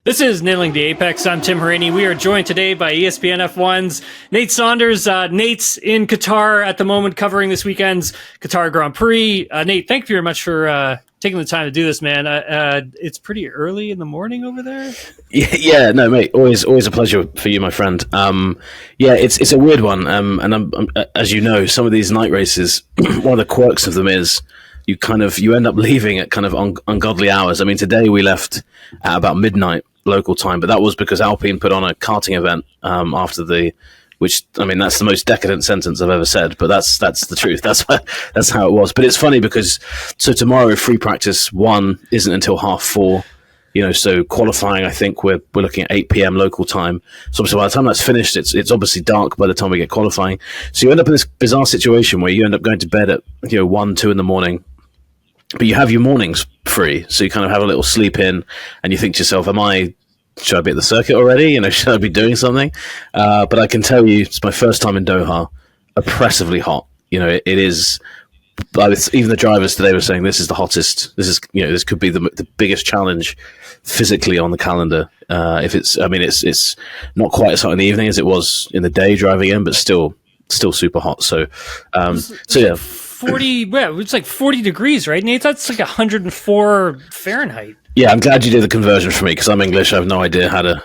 This is Nailing the Apex. I'm Tim Hauraney. We are joined today by ESPN F1's Nate Saunders. Nate's in Qatar at the moment covering this weekend's Qatar Grand Prix. Nate, thank you very much for taking the time to do this, man. It's pretty early in the morning over there. Yeah, no, mate. Always a pleasure for you, my friend. It's a weird one. And as you know, some of these night races, one of the quirks of them is you end up leaving at kind of ungodly hours. I mean, today we left at about midnight local time, but that was because Alpine put on a karting event that's the most decadent sentence I've ever said, but that's the truth. That's how it was. But it's funny because tomorrow free practice 1 isn't until 4:30. So qualifying, I think we're looking at 8 p.m. local time. So obviously by the time that's finished, it's obviously dark by the time we get qualifying. So you end up in this bizarre situation where you end up going to bed at 1, 2 in the morning, but you have your mornings free. So you kind of have a little sleep in, and you think to yourself, should I be at the circuit already? Should I be doing something? But I can tell you, it's my first time in Doha, oppressively hot. It is. Even the drivers today were saying this is the hottest. This could be the biggest challenge physically on the calendar. It's not quite as hot in the evening as it was in the day driving in, but still super hot. So yeah. 40, it's like 40 degrees, right, Nate? That's like 104 Fahrenheit. Yeah, I'm glad you did the conversion for me because I'm English. I have no idea how to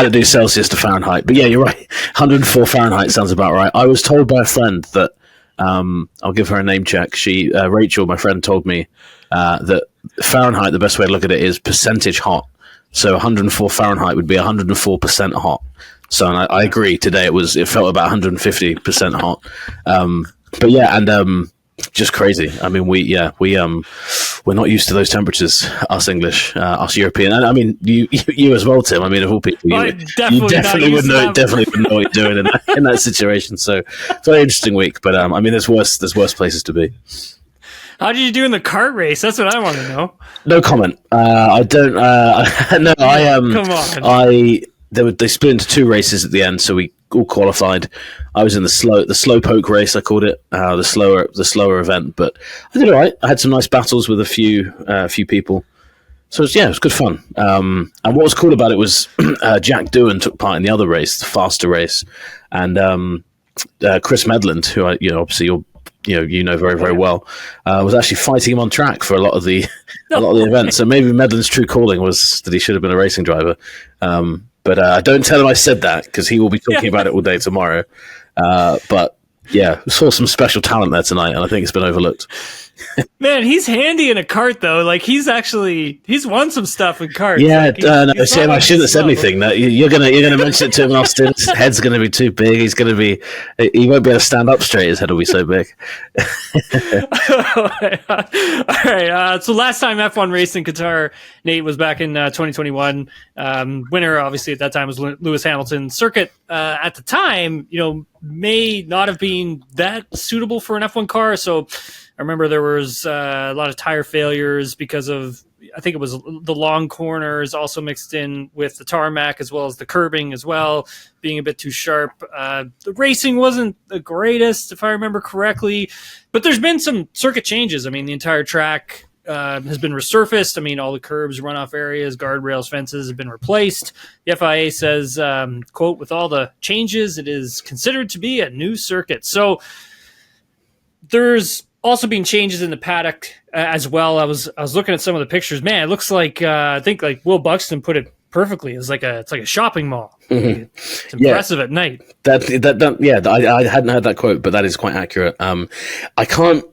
do Celsius to Fahrenheit. But yeah, you're right. 104 Fahrenheit sounds about right. I was told by a friend that I'll give her a name check. Rachel, my friend, told me that Fahrenheit, the best way to look at it is percentage hot. So 104 Fahrenheit would be 104% hot. So and I agree. Today it felt about 150% hot. But yeah, and just crazy. I mean, we're not used to those temperatures. Us English, us European, and I mean, you as well, Tim. I mean, of all people, you definitely would know what you're doing in that situation. So, very interesting week. But I mean, there's worse places to be. How did you do in the kart race? That's what I want to know. No comment. I don't. No, Come on. They split into 2 races at the end, so we all qualified. I was in the slow poke race, I called it, the slower event. But I did all right. I had some nice battles with a few people. So it was good fun. And what was cool about it was Jack Doohan took part in the other race, the faster race, and Chris Medland, who obviously you know very, very well, was actually fighting him on track for a lot of the event. So maybe Medland's true calling was that he should have been a racing driver. But don't tell him I said that because he will be talking about it all day tomorrow. But yeah, we saw some special talent there tonight, and I think it's been overlooked. Man, he's handy in a kart though. Like he's won some stuff in karts. Yeah, I shouldn't have said anything. No, you're gonna mention it to him, Austin. His head's gonna be too big. He won't be able to stand up straight. His head will be so big. All right. So last time F1 raced in Qatar, Nate, was back in 2021. Winner, obviously, at that time was Lewis Hamilton. Circuit at the time, may not have been that suitable for an F1 car. So I remember there was a lot of tire failures because of, I think it was the long corners also mixed in with the tarmac as well as the curbing as well, being a bit too sharp. The racing wasn't the greatest, if I remember correctly, but there's been some circuit changes. I mean, the entire track has been resurfaced. I mean, all the curbs, runoff areas, guardrails, fences have been replaced. The FIA says, quote, with all the changes, it is considered to be a new circuit. So there's also been changes in the paddock as well. I was looking at some of the pictures. Man, it looks like I think like Will Buxton put it perfectly. It's like a shopping mall. Mm-hmm. It's impressive at night. I hadn't heard that quote, but that is quite accurate. I can't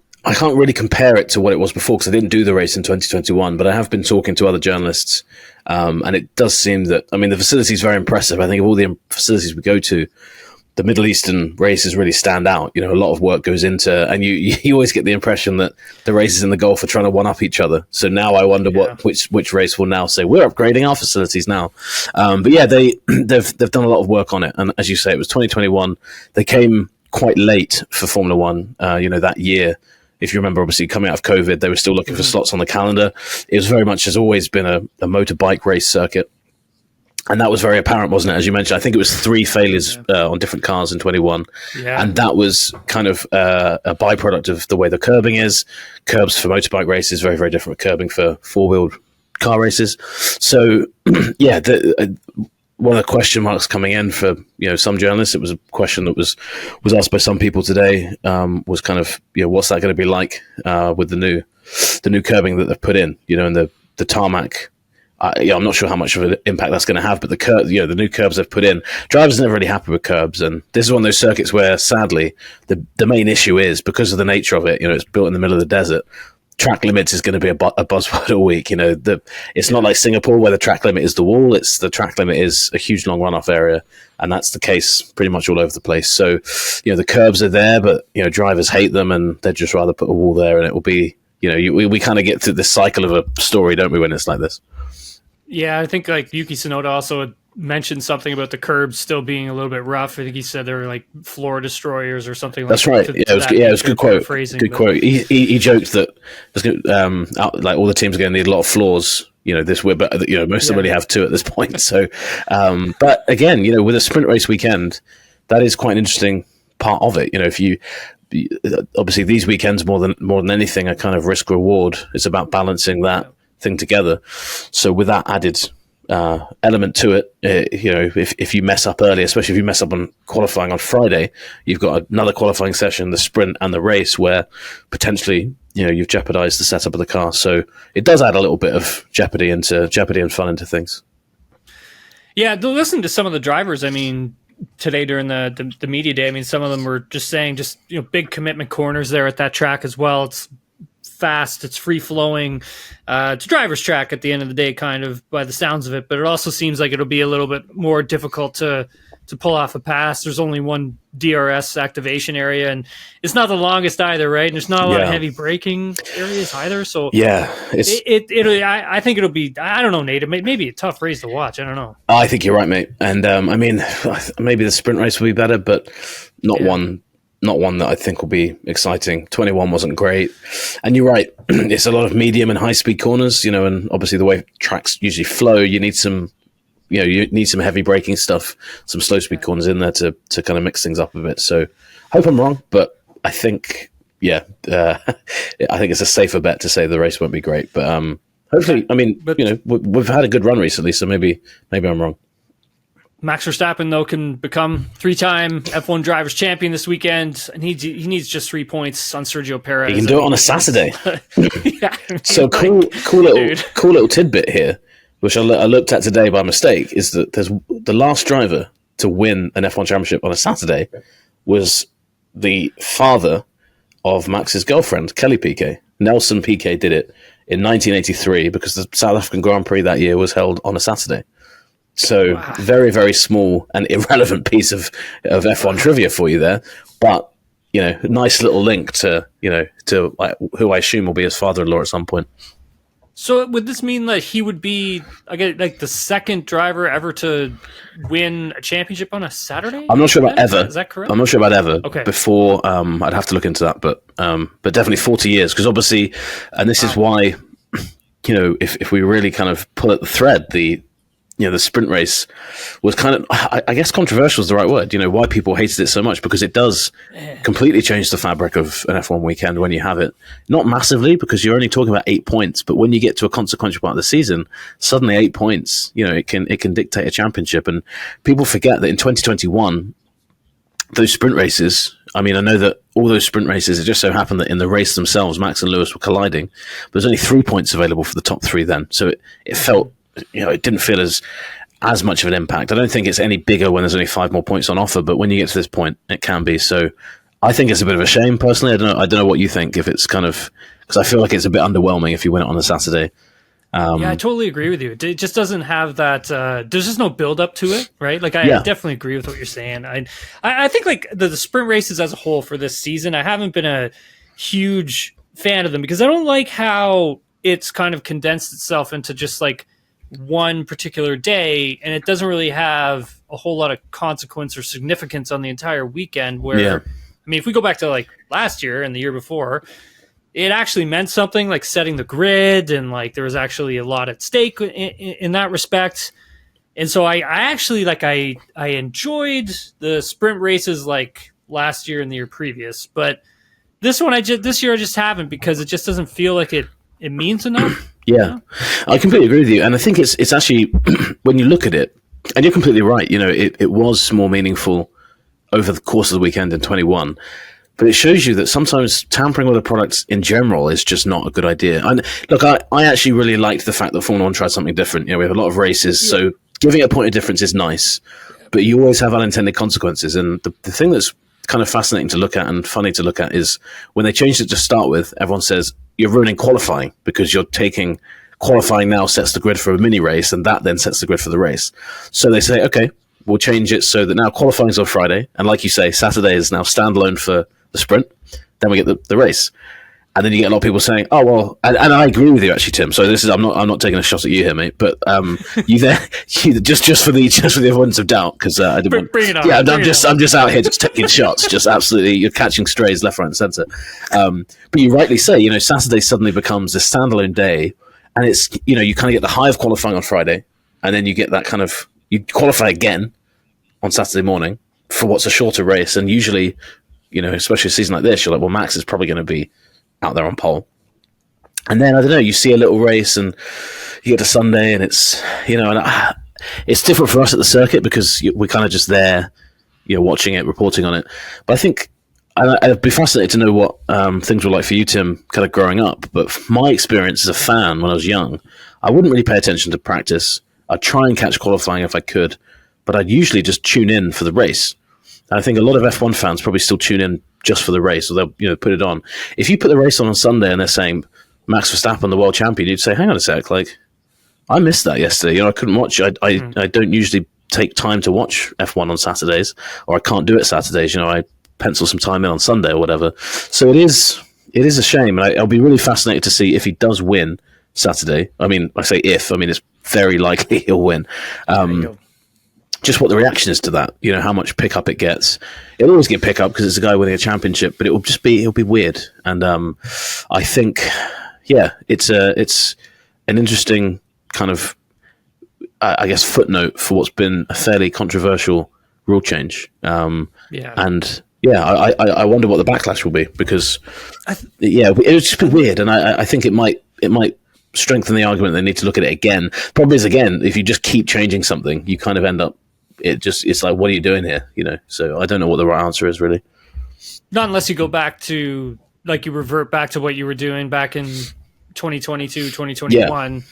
really compare it to what it was before because I didn't do the race in 2021, but I have been talking to other journalists, and it does seem that the facility is very impressive. I think of all the facilities we go to, the Middle Eastern races really stand out. A lot of work goes into, and you always get the impression that the races in the Gulf are trying to one up each other. So now I wonder which race will now say we're upgrading our facilities now. But yeah, they've done a lot of work on it, and as you say, it was 2021. They came quite late for Formula One. That year. If you remember, obviously coming out of COVID, they were still looking for slots on the calendar. It was very much has always been a motorbike race circuit. And that was very apparent, wasn't it? As you mentioned, I think it was 3 failures on different cars in 21. Yeah. And that was kind of a byproduct of the way the curbing is. Curbs for motorbike races, very, very different curbing for four-wheeled car races. So yeah, one of the question marks coming in for some journalists, it was a question that was asked by some people today, was kind of what's that going to be like with the new curbing that they've put in, and the tarmac. I'm not sure how much of an impact that's going to have, but the new curbs they've put in, drivers are never really happy with curbs, and this is one of those circuits where, sadly, the main issue is because of the nature of it. It's built in the middle of the desert. Track limits is going to be a buzzword all week. It's not like Singapore where the track limit is the wall. It's the track limit is a huge long runoff area, and that's the case pretty much all over the place. So, the curbs are there, but drivers hate them, and they'd just rather put a wall there, and it will be we kind of get to the cycle of a story, don't we, when it's like this? Yeah, I think like Yuki Tsunoda also mentioned something about the curbs still being a little bit rough. I think he said they were like floor destroyers or something. That's right. It was a good quote. Good quote. He joked that like all the teams are going to need a lot of floors. This week, but most of them only have 2 at this point. So, but again, with a sprint race weekend, that is quite an interesting part of it. If you obviously these weekends more than anything are kind of risk reward. It's about balancing that thing together. So with that added element to it, if you mess up early, especially if you mess up on qualifying on Friday, you've got another qualifying session, the sprint and the race, where potentially you've jeopardized the setup of the car. So it does add a little bit of jeopardy and fun into things. Yeah, listen to some of the drivers. I mean, today during the media day, I mean, some of them were just saying big commitment corners there at that track as well. It's fast, it's free flowing. It's a driver's track at the end of the day, kind of by the sounds of it, but it also seems like it'll be a little bit more difficult to pull off a pass. There's only one DRS activation area, and it's not the longest either, right? And there's not a lot of heavy braking areas either. So yeah, I think it'll be, I don't know, Nate, it may be a tough race to watch. I don't know. I think you're right, mate. And I mean, maybe the sprint race will be better, but not one that I think will be exciting. 21 wasn't great. And you're right, it's a lot of medium and high-speed corners, and obviously the way tracks usually flow, you need some heavy braking stuff, some slow-speed corners in there to kind of mix things up a bit. So hope I'm wrong, but I think, I think it's a safer bet to say the race won't be great. But hopefully, I mean, we've had a good run recently, so maybe I'm wrong. Max Verstappen, though, can become 3-time F1 Drivers' Champion this weekend, and he needs just 3 points on Sergio Perez. He can do it on a Saturday. So cool little tidbit here, which I looked at today by mistake, is that there's the last driver to win an F1 Championship on a Saturday was the father of Max's girlfriend, Kelly Piquet. Nelson Piquet did it in 1983 because the South African Grand Prix that year was held on a Saturday. So very, very small and irrelevant piece of F1 trivia for you there. But, nice little link to like, who I assume will be his father-in-law at some point. So would this mean that he would be like the second driver ever to win a championship on a Saturday? I'm not sure about ever. Is that correct? I'm not sure about ever. Okay. Before, I'd have to look into that, but definitely 40 years. Because obviously, and this is why, if we really kind of pull at the thread, the sprint race was kind of, I guess controversial is the right word, why people hated it so much, because it does completely change the fabric of an F1 weekend when you have it. Not massively, because you're only talking about 8 points, but when you get to a consequential part of the season, suddenly 8 points, it can dictate a championship. And people forget that in 2021, those sprint races, I mean, I know that all those sprint races, it just so happened that in the race themselves, Max and Lewis were colliding, but there's only 3 points available for the top 3 then. So it felt, it didn't feel as much of an impact. I don't think it's any bigger when there's only 5 more points on offer, but when you get to this point, it can be. So I think it's a bit of a shame, personally. I don't know what you think, if it's kind of, because I feel like it's a bit underwhelming if you win it on a Saturday. Yeah, I totally agree with you. It just doesn't have that, there's just no build up to it, right? Like, I definitely agree with what you're saying. I think like the sprint races as a whole for this season, I haven't been a huge fan of them because I don't like how it's kind of condensed itself into just like one particular day, and it doesn't really have a whole lot of consequence or significance on the entire weekend where, I mean, if we go back to like last year and the year before, it actually meant something, like setting the grid, and like there was actually a lot at stake in that respect. And so I actually like I enjoyed the sprint races like last year and the year previous, but this year I just haven't, because it just doesn't feel like it means enough Yeah, I completely agree with you, and I think it's actually when you look at it, and you're completely right. It was more meaningful over the course of the weekend in 21, but it shows you that sometimes tampering with a product in general is just not a good idea. And look, I actually really liked the fact that Formula One tried something different. We have a lot of races, so giving a point of difference is nice, but you always have unintended consequences. And the thing that's kind of fascinating to look at and funny to look at is when they changed it to start with, everyone says you're ruining qualifying because you're taking qualifying now sets the grid for a mini race and that then sets the grid for the race. So they say, okay, we'll change it so that now qualifying is on Friday. And like you say, Saturday is now standalone for the sprint. Then we get the race. And then you get a lot of people saying, "Oh well," and I agree with you actually, Tim. So I'm not taking a shot at you here, mate. But you just for the avoidance of doubt, because I didn't. Bring it on. Yeah, I'm just out here just taking shots, just absolutely. You're catching strays left, right, and centre. But you rightly say, Saturday suddenly becomes a standalone day, and it's you kind of get the high of qualifying on Friday, and then you get that kind of you qualify again on Saturday morning for what's a shorter race, and usually, especially a season like this, you're like, well, Max is probably going to be out there on pole, and then I don't know. You see a little race, and you get to Sunday, and it's it's different for us at the circuit because we're kind of just there, watching it, reporting on it. But I think I'd be fascinated to know what things were like for you, Tim, kind of growing up. But my experience as a fan when I was young, I wouldn't really pay attention to practice. I'd try and catch qualifying if I could, but I'd usually just tune in for the race. And I think a lot of F1 fans probably still tune in just for the race, or they'll put it on. If you put the race on Sunday and they're saying Max Verstappen, the world champion, you'd say, hang on a sec, like I missed that yesterday. I couldn't watch. I don't usually take time to watch F1 on Saturdays, or I can't do it Saturdays. I pencil some time in on Sunday or whatever. So it is a shame, and I'll be really fascinated to see if he does win Saturday. I mean, I say if. I mean, it's very likely he'll win. Just what the reaction is to that, how much pickup it gets. It'll always get pickup because it's a guy winning a championship, but it'll be weird. And I think, it's an interesting kind of, I guess, footnote for what's been a fairly controversial rule change. And I wonder what the backlash will be because, it would just be weird. And I think it might strengthen the argument they need to look at it again. Problem is, again, if you just keep changing something, you kind of end up. It's like, what are you doing here? So I don't know what the right answer is really. Not unless you go back to, like, you revert back to what you were doing back in 2022, 2021.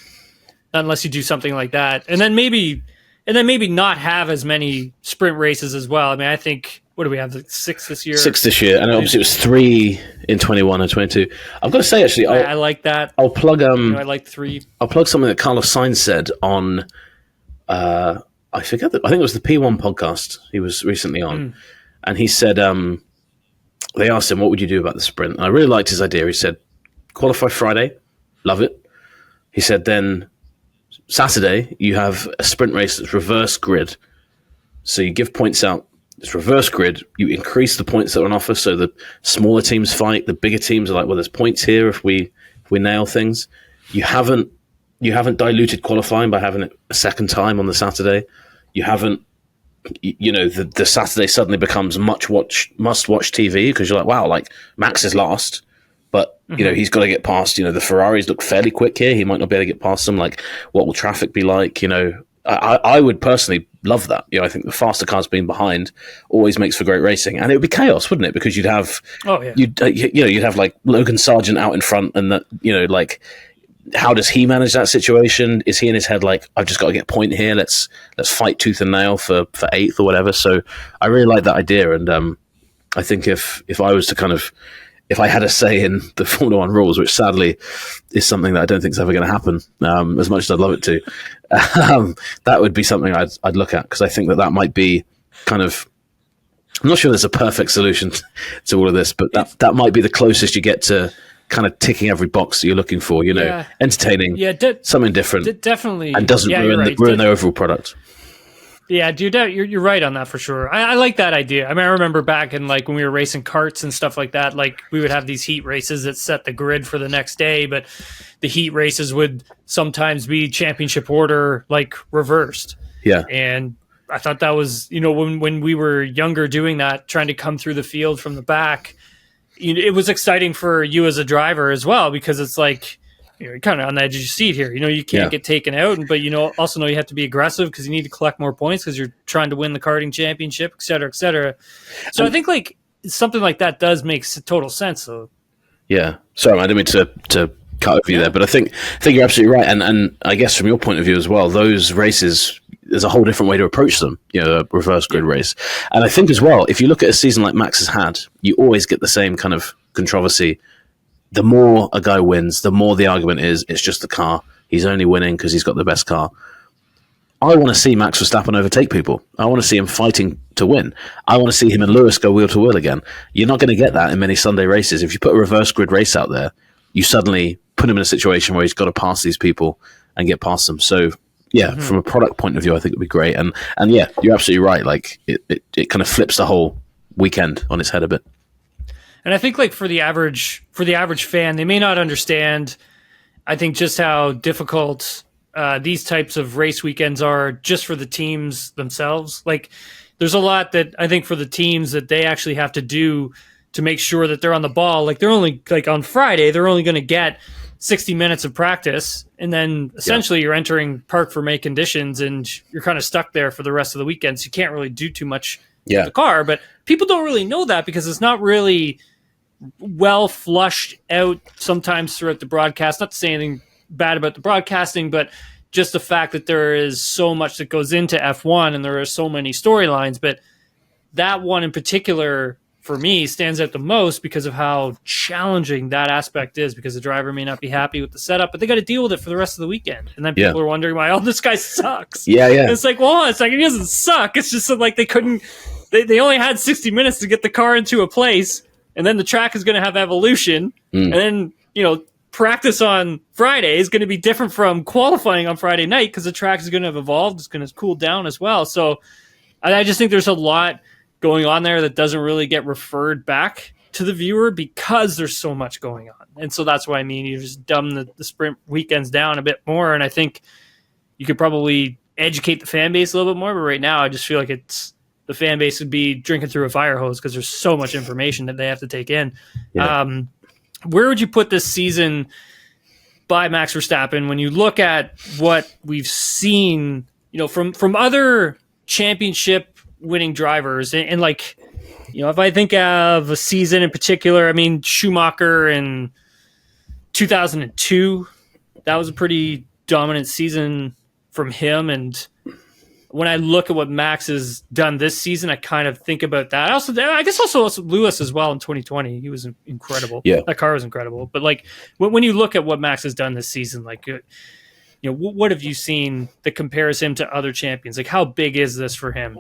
Not unless you do something like that. And then maybe not have as many sprint races as well. I mean, I think, what do we have, 6 this year? 6 this year. And obviously it was 3 in 21 and 22. I've got to say, actually, I like that. I'll plug, I like 3. I'll plug something that Carlos Sainz said on, I think it was the P1 podcast he was recently on. And he said, they asked him, what would you do about the sprint? And I really liked his idea. He said, qualify Friday, love it. He said, then Saturday, you have a sprint race that's reverse grid. So you give points out, it's reverse grid, you increase the points that are on offer, so the smaller teams fight, the bigger teams are like, well, there's points here if we nail things. You haven't diluted qualifying by having it a second time on the Saturday. You haven't, the Saturday suddenly becomes must-watch TV because you're like, wow, like Max is last, but, he's got to get past, the Ferraris look fairly quick here. He might not be able to get past them. Like, what will traffic be like? I would personally love that. I think the faster cars being behind always makes for great racing, and it would be chaos, wouldn't it? Because you'd have, you'd have like Logan Sargent out in front, and that, like, how does he manage that situation? Is he in his head like, I've just got to get a point here? Let's fight tooth and nail for 8th or whatever. So I really like that idea, and I think if I was to kind of, if I had a say in the Formula One rules, which sadly is something that I don't think is ever going to happen, as much as I'd love it to, that would be something I'd look at, because I think that might be kind of, I'm not sure there's a perfect solution to all of this, but that might be the closest you get to kind of ticking every box that you're looking for, entertaining, something different, definitely, and doesn't ruin the overall product. Yeah, dude, you're right on that for sure. I like that idea. I mean, I remember back in, like, when we were racing karts and stuff like that, like, we would have these heat races that set the grid for the next day, but the heat races would sometimes be championship order, like, reversed. Yeah. And I thought that was, when we were younger doing that, trying to come through the field from the back, it was exciting for you as a driver as well, because it's like, you're kind of on the edge of your seat here. You can't get taken out, but also know you have to be aggressive because you need to collect more points because you're trying to win the karting championship, et cetera, et cetera. So I think like something like that does make total sense, though. Yeah. Sorry, I didn't mean to cut over you there, but I think you're absolutely right. And I guess from your point of view as well, those races, there's a whole different way to approach them, a reverse grid race. And I think as well, if you look at a season like Max has had, you always get the same kind of controversy. The more a guy wins, the more the argument is it's just the car. He's only winning because he's got the best car. I want to see Max Verstappen overtake people. I want to see him fighting to win. I want to see him and Lewis go wheel to wheel again. You're not going to get that in many Sunday races. If you put a reverse grid race out there, you suddenly put him in a situation where he's got to pass these people and get past them. So, from a product point of view, I think it'd be great. And yeah, you're absolutely right. Like it kind of flips the whole weekend on its head a bit. And I think like for the average fan, they may not understand, I think, just how difficult these types of race weekends are just for the teams themselves. Like there's a lot that I think for the teams that they actually have to do to make sure that they're on the ball. Like they're only like on Friday, they're only going to get 60 minutes of practice. And then essentially you're entering parc fermé conditions and you're kind of stuck there for the rest of the weekend. So you can't really do too much with the car, but people don't really know that because it's not really well flushed out sometimes throughout the broadcast. Not to say anything bad about the broadcasting, but just the fact that there is so much that goes into F1 and there are so many storylines. But that one in particular, for me, stands out the most because of how challenging that aspect is, because the driver may not be happy with the setup, but they got to deal with it for the rest of the weekend. And then people are wondering why, this guy sucks. Yeah. And it's like, well, it's like, he doesn't suck. It's just like they only had 60 minutes to get the car into a place. And then the track is going to have evolution. And then, practice on Friday is going to be different from qualifying on Friday night because the track is going to have evolved. It's going to cool down as well. So I just think there's a lot going on there that doesn't really get referred back to the viewer because there's so much going on. And so that's what I mean. You just dumb the sprint weekends down a bit more. And I think you could probably educate the fan base a little bit more. But right now, I just feel like the fan base would be drinking through a fire hose because there's so much information that they have to take in. Yeah. Where would you put this season by Max Verstappen when you look at what we've seen, from other championship winning drivers? And like, if I think of a season in particular, I mean, Schumacher in 2002, that was a pretty dominant season from him. And when I look at what Max has done this season, I kind of think about that. I guess also Lewis as well in 2020. He was incredible. Yeah. That car was incredible. But like when you look at what Max has done this season, like, what have you seen that compares him to other champions? Like, how big is this for him?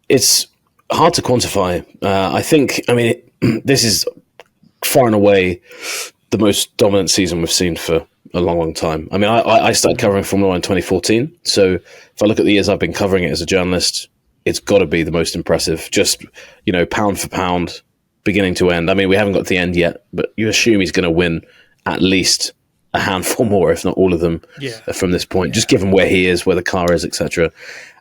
It's hard to quantify. This is far and away the most dominant season we've seen for a long, long time. I mean, I started covering Formula 1 in 2014. So if I look at the years I've been covering it as a journalist, it's got to be the most impressive. Just, pound for pound, beginning to end. I mean, we haven't got to the end yet, but you assume he's going to win at least a handful more, if not all of them, from this point, just given where he is, where the car is, etc.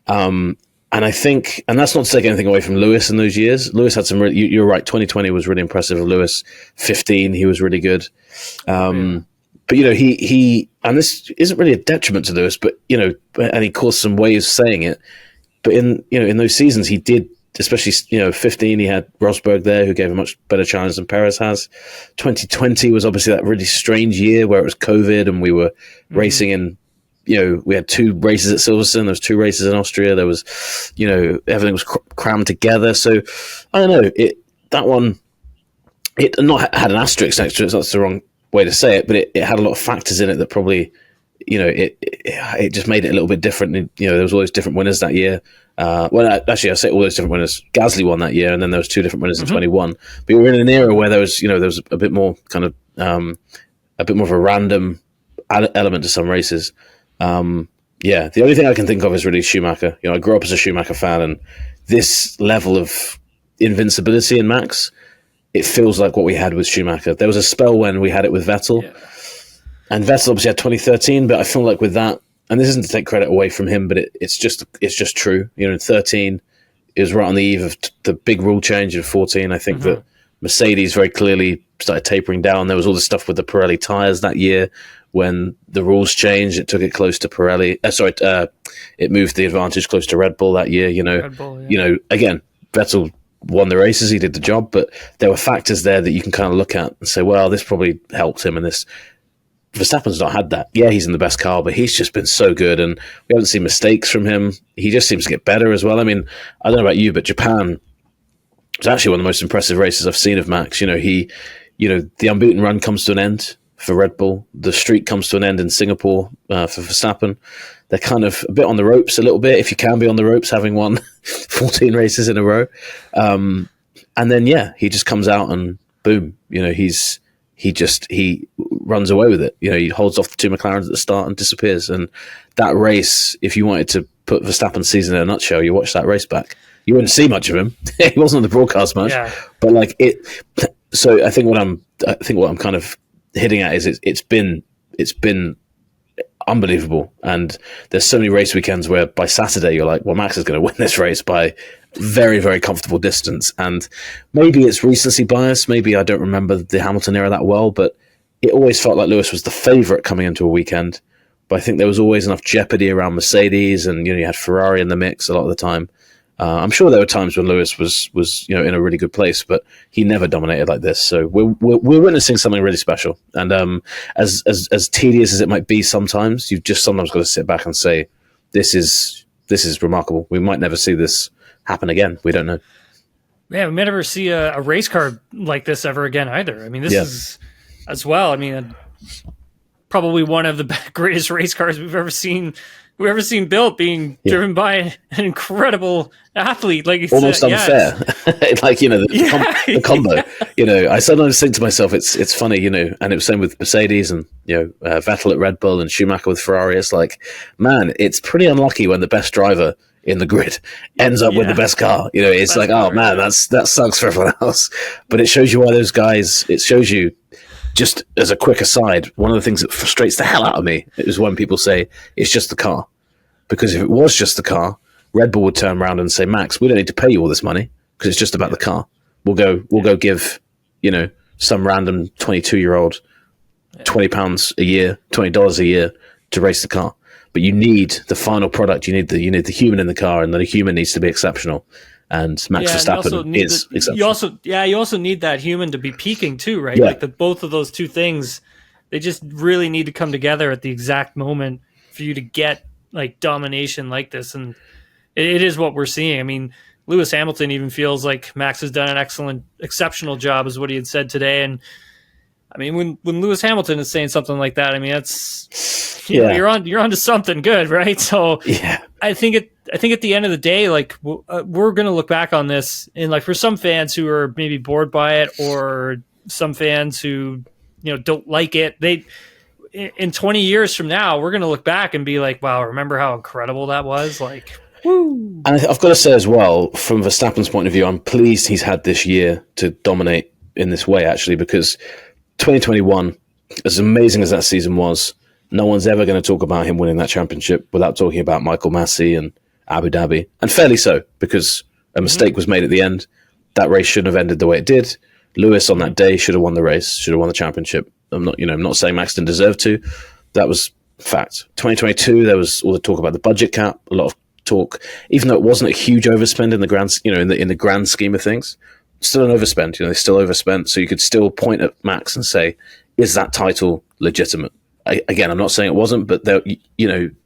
And I think, and that's not to take anything away from Lewis in those years. Lewis had some you're right, 2020 was really impressive of Lewis. 15, he was really good. But, he, and this isn't really a detriment to Lewis, but, and he caused some waves saying it. But in those seasons, he did, especially, 15, he had Rosberg there, who gave a much better challenge than Perez has. 2020 was obviously that really strange year where it was COVID and we were racing in, we had 2 races at Silverstone. There was 2 races in Austria. There was, everything was crammed together. So I don't know. That one, it not had an asterisk next to it. So that's the wrong way to say it, but it had a lot of factors in it that probably, it just made it a little bit different. There was all those different winners that year. I say all those different winners. Gasly won that year, and then there was 2 different winners in 21. But we were in an era where there was a bit more kind of a bit more of a random element to some races. The only thing I can think of is really Schumacher. I grew up as a Schumacher fan, and this level of invincibility in Max, it feels like what we had with Schumacher. There was a spell when we had it with Vettel, and Vettel obviously had 2013, but I feel like with that, and this isn't to take credit away from him, but it's just true. In 13, it was right on the eve of the big rule change. In 14, I think that Mercedes very clearly started tapering down. There was all this stuff with the Pirelli tyres that year when the rules changed. It took it close to Pirelli. It moved the advantage close to Red Bull that year. Red Bull, yeah. Again, Vettel won the races. He did the job, but there were factors there that you can kind of look at and say, well, this probably helped him, and this. Verstappen's not had that. Yeah, he's in the best car, but he's just been so good, and we haven't seen mistakes from him. He just seems to get better as well. I mean, I don't know about you, but Japan was actually one of the most impressive races I've seen of Max. The unbeaten run comes to an end for Red Bull. The streak comes to an end in Singapore for Verstappen. They're kind of a bit on the ropes a little bit, if you can be on the ropes, having won 14 races in a row. And then, he just comes out and boom, he runs away with it. He holds off the two McLarens at the start and disappears. And that race, if you wanted to put Verstappen's season in a nutshell, you watch that race back. You wouldn't see much of him. He wasn't on the broadcast much, but So I think what I'm kind of hitting at is it's been unbelievable. And there's so many race weekends where by Saturday you're like, well, Max is going to win this race by very, very comfortable distance. And maybe it's recency bias. Maybe I don't remember the Hamilton era that well, but it always felt like Lewis was the favourite coming into a weekend. But I think there was always enough jeopardy around Mercedes, and you had Ferrari in the mix a lot of the time. I'm sure there were times when Lewis was in a really good place, but he never dominated like this. So we're witnessing something really special. And as tedious as it might be sometimes, you've just sometimes got to sit back and say, this is remarkable. We might never see this happen again. We don't know. Yeah, we may never see a race car like this ever again either. I mean, this is as well. I mean, probably one of the greatest race cars we've ever seen built, being driven by an incredible athlete. Like almost unfair, the combo. I sometimes think to myself, it's funny, and it was the same with Mercedes and Vettel at Red Bull and Schumacher with Ferrari. It's like, man, it's pretty unlucky when the best driver in the grid ends up with the best car. It's like, oh man, that sucks for everyone else. But it shows you why those guys. It shows you. Just as a quick aside, one of the things that frustrates the hell out of me is when people say it's just the car. Because if it was just the car, Red Bull would turn around and say, Max, we don't need to pay you all this money because it's just about the car. We'll go give, some random 22-year-old £20 a year, $20 a year to race the car. But you need the final product. You need the human in the car, and the human needs to be exceptional. And Max Verstappen is exceptional. You also need that human to be peaking too, right? Yeah. Like both of those two things, they just really need to come together at the exact moment for you to get like domination like this. And it is what we're seeing. I mean, Lewis Hamilton even feels like Max has done an exceptional job, is what he had said today. And I mean, when Lewis Hamilton is saying something like that, I mean, that's you're on to something good, right? So I think at the end of the day, like we're going to look back on this, and like for some fans who are maybe bored by it, or some fans who don't like it, in 20 years from now, we're going to look back and be like, wow, remember how incredible that was? Like, woo. And I've got to say as well, from Verstappen's point of view, I'm pleased he's had this year to dominate in this way, actually, because 2021, as amazing as that season was, no one's ever going to talk about him winning that championship without talking about Michael Massey and Abu Dhabi, and fairly so, because a mistake was made at the end. That race shouldn't have ended the way it did. Lewis on that day should have won the race, should have won the championship. I'm not saying Max didn't deserve to. That was fact. 2022, there was all the talk about the budget cap, a lot of talk, even though it wasn't a huge overspend in the grand, in the grand scheme of things. Still an overspend. They still overspent, so you could still point at Max and say, "Is that title legitimate?" Again, I'm not saying it wasn't, but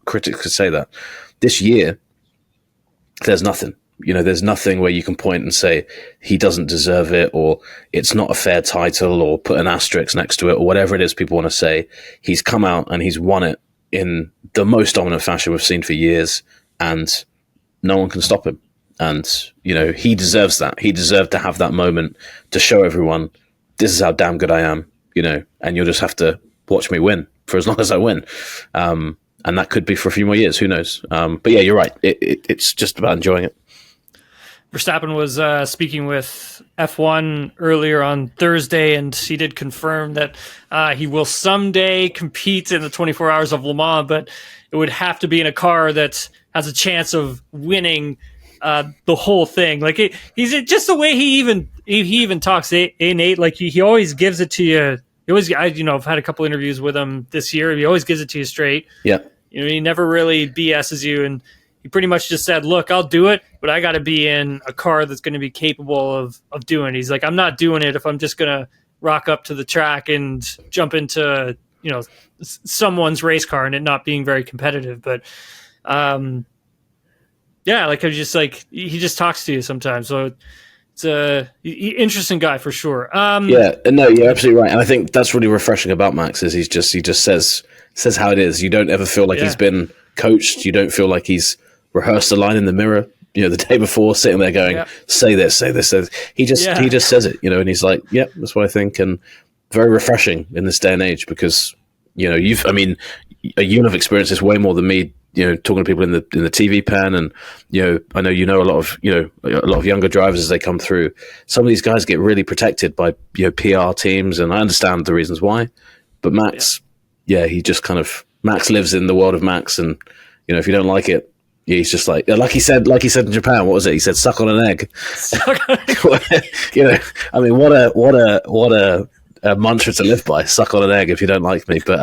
critics could say that. This year, there's nothing. There's nothing where you can point and say he doesn't deserve it, or it's not a fair title, or put an asterisk next to it, or whatever it is people want to say. He's come out and he's won it in the most dominant fashion we've seen for years, and no one can stop him. And, he deserves that. He deserved to have that moment to show everyone, this is how damn good I am, and you'll just have to watch me win for as long as I win. And that could be for a few more years. Who knows? But yeah, you're right. It's just about enjoying it. Verstappen was speaking with F1 earlier on Thursday, and he did confirm that he will someday compete in the 24 Hours of Le Mans, but it would have to be in a car that has a chance of winning the whole thing. Like he's just the way he even he even talks innate, like he always gives it to you. He always, I've had a couple interviews with him this year. He always gives it to you straight. Yeah. He never really BS's you, and he pretty much just said, "Look, I'll do it, but I got to be in a car that's going to be capable of doing it." He's like, "I'm not doing it if I'm just going to rock up to the track and jump into someone's race car and it not being very competitive." But yeah, like I was just like, he just talks to you sometimes, so it's a interesting guy for sure. Yeah, no, you're absolutely right, and I think that's really refreshing about Max is he just says how it is. You don't ever feel like he's been coached. You don't feel like he's rehearsed a line in the mirror, the day before, sitting there going, say this, say this, say this. He just says it, and he's like, yep, that's what I think, and very refreshing in this day and age because, you'll have experienced this way more than me, talking to people in the TV pen, and I know a lot of younger drivers as they come through. Some of these guys get really protected by PR teams, and I understand the reasons why. But Max, he just Max lives in the world of Max, and if you don't like it, he's just like he said in Japan. What was it? He said, "Suck on an egg." I mean, what a mantra to live by. Suck on an egg if you don't like me. But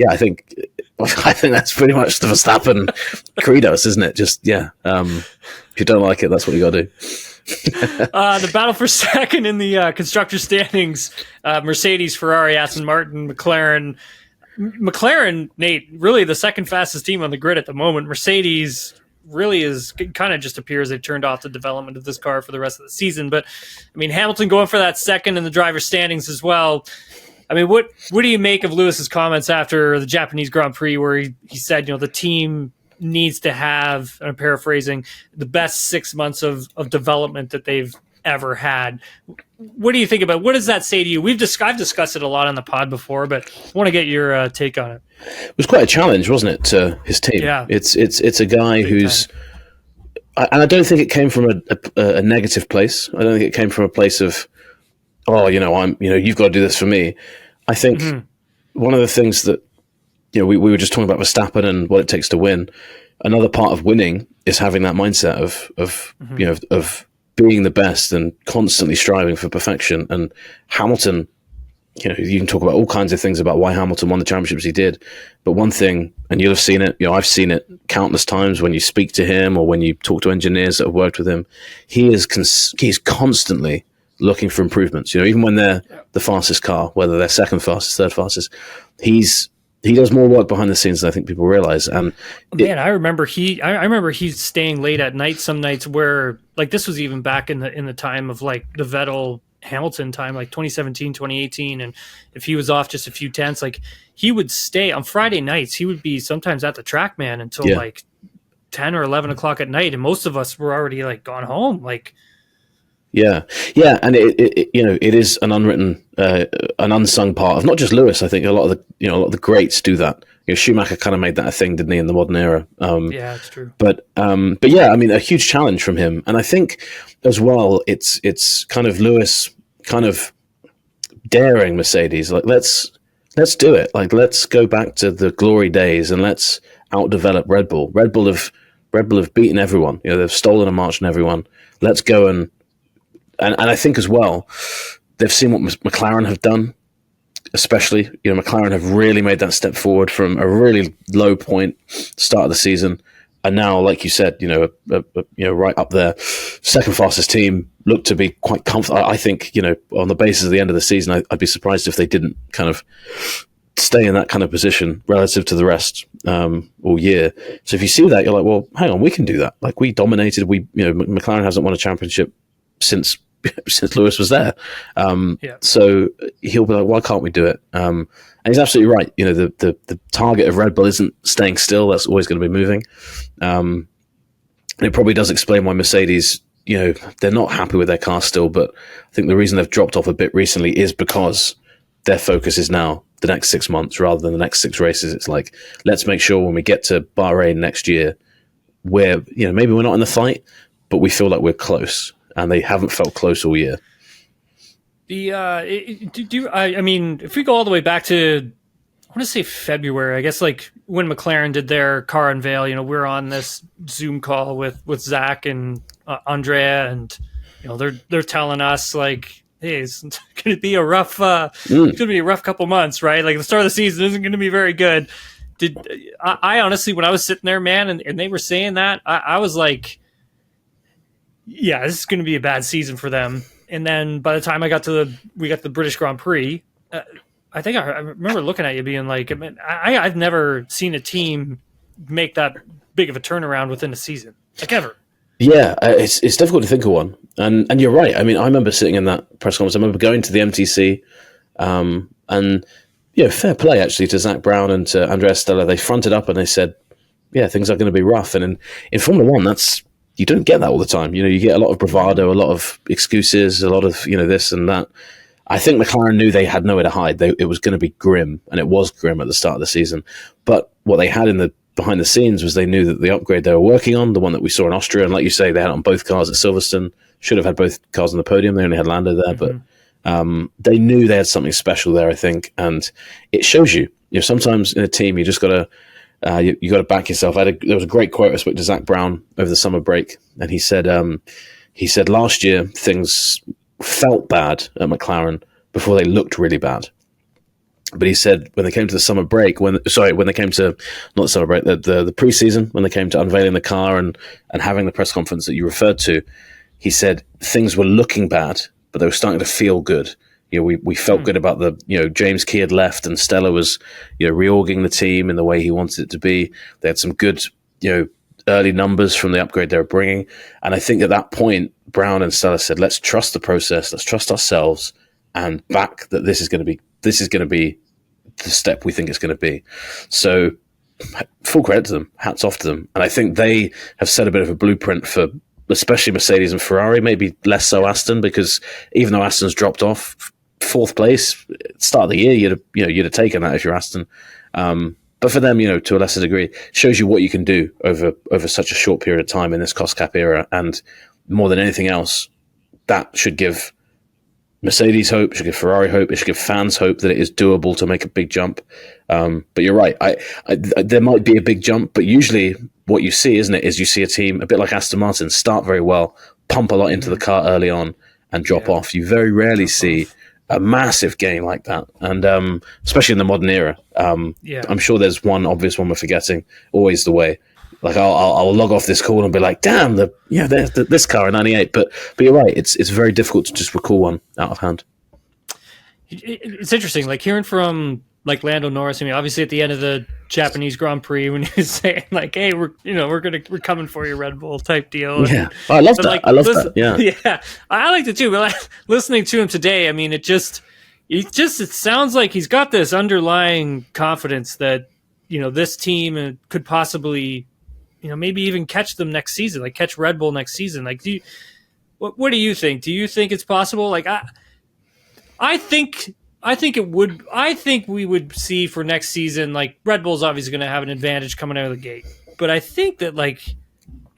I think that's pretty much the Verstappen credo, isn't it? Just if you don't like it, that's what you got to do. The battle for second in the constructor standings: Mercedes, Ferrari, Aston Martin, McLaren. McLaren, Nate, really the second fastest team on the grid at the moment. Mercedes really kind of just appears they've turned off the development of this car for the rest of the season. But I mean, Hamilton going for that second in the driver standings as well. I mean, what do you make of Lewis's comments after the Japanese Grand Prix where he said, the team needs to have, and I'm paraphrasing, the best 6 months of development that they've ever had? What do you think about it? What does that say to you? I've discussed it a lot on the pod before, but I want to get your take on it. It was quite a challenge, wasn't it, to his team? Yeah. It's a guy who's, and I don't think it came from a negative place. I don't think it came from a place of, you've got to do this for me. I think one of the things that, we were just talking about Verstappen and what it takes to win. Another part of winning is having that mindset of being the best and constantly striving for perfection. And Hamilton, you can talk about all kinds of things about why Hamilton won the championships he did. But one thing, and you'll have seen it, I've seen it countless times when you speak to him or when you talk to engineers that have worked with him, he's constantly looking for improvements. Even when they're the fastest car, whether they're second fastest, third fastest, he does more work behind the scenes than I think people realize. And I remember he's staying late at night some nights where, like, this was even back in the time of like the Vettel Hamilton time, like 2017, 2018. And if he was off just a few tenths, like he would stay on Friday nights. He would be sometimes at the track, man, until like 10 or 11 o'clock at night. And most of us were already like gone home. Like, yeah, and it is an unwritten, an unsung part of not just Lewis. I think a lot of the greats do that. Schumacher kind of made that a thing, didn't he, in the modern era? Yeah, it's true. But yeah, I mean, a huge challenge from him, and I think as well, it's kind of Lewis kind of daring Mercedes, like let's do it, like let's go back to the glory days and let's outdevelop Red Bull. Red Bull have beaten everyone. They've stolen a march on everyone. Let's go and I think as well, they've seen what McLaren have done, especially. McLaren have really made that step forward from a really low point start of the season, and now, like you said, right up there, second fastest team, look to be quite comfortable. I think, on the basis of the end of the season, I'd be surprised if they didn't kind of stay in that kind of position relative to the rest all year. So if you see that, you're like, well, hang on, we can do that. Like we dominated. McLaren hasn't won a championship since Lewis was there. So he'll be like, why can't we do it? And he's absolutely right. The target of Red Bull isn't staying still. That's always going to be moving. And it probably does explain why Mercedes, they're not happy with their car still. But I think the reason they've dropped off a bit recently is because their focus is now the next 6 months rather than the next 6 races. It's like, let's make sure when we get to Bahrain next year, maybe we're not in the fight, but we feel like we're close. And they haven't felt close all year. I mean, if we go all the way back to, I want to say February, I guess, like when McLaren did their car unveil, we're on this Zoom call with Zach and Andrea and they're telling us like, hey, it's going to be a rough it's going to be a rough couple months, right? Like the start of the season isn't going to be very good. I honestly, when I was sitting there, man, and they were saying that, I was like, yeah, this is going to be a bad season for them. And then by the time we got the British Grand Prix, I think I remember looking at you being like, I've never seen a team make that big of a turnaround within a season, like ever. Yeah, it's difficult to think of one, and you're right. I mean, I remember sitting in that press conference. I remember going to the MTC, and fair play actually to Zach Brown and to Andrea Stella. They fronted up and they said, "Yeah, things are going to be rough." And in Formula One, you don't get that all the time. You get a lot of bravado, a lot of excuses, a lot of this and that. I think McLaren knew they had nowhere to hide. It was going to be grim, and it was grim at the start of the season. But what they had behind the scenes was they knew that the upgrade they were working on, the one that we saw in Austria, and like you say, they had it on both cars at Silverstone, should have had both cars on the podium. They only had Lando there, but they knew they had something special there, I think. And it shows you, sometimes in a team, you just got to, you got to back yourself. There was a great quote I spoke to Zach Brown over the summer break, and he said last year things felt bad at McLaren before they looked really bad. But he said when they came to the summer break, when they came to, not the summer break, the preseason, when they came to unveiling the car and having the press conference that you referred to, he said things were looking bad, but they were starting to feel good. We felt good about James Key had left and Stella was, reorging the team in the way he wanted it to be. They had some good, early numbers from the upgrade they were bringing. And I think at that point, Brown and Stella said, let's trust the process, let's trust ourselves, and back that this is going to be the step we think it's going to be. So full credit to them, hats off to them. And I think they have set a bit of a blueprint for especially Mercedes and Ferrari, maybe less so Aston, because even though Aston's dropped off fourth place at the start of the year, you'd have taken that if you're Aston. But for them, to a lesser degree, shows you what you can do over such a short period of time in this cost cap era. And more than anything else, that should give Mercedes hope, should give Ferrari hope, it should give fans hope that it is doable to make a big jump. But you're right, there might be a big jump, but usually what you see, isn't it, is you see a team, a bit like Aston Martin, start very well, pump a lot into the car early on and drop off. You very rarely see a massive gain like that, and especially in the modern era. I'm sure there's one obvious one we're forgetting, always the way. Like I'll log off this call and be like, damn, this car in '98. But you're right, it's very difficult to just recall one out of hand. It's interesting, like hearing from like Lando Norris. I mean, obviously at the end of the Japanese Grand Prix, when he was saying like, "Hey, we're coming for you, Red Bull" type deal. Yeah, I love that. Like, I love that. Yeah, I liked it too. But like, listening to him today, I mean, it sounds like he's got this underlying confidence that this team could possibly, maybe even catch them next season, like catch Red Bull next season. Like, what do you think? Do you think it's possible? Like, I think it would. I think we would see for next season, like Red Bull's obviously going to have an advantage coming out of the gate. But I think that like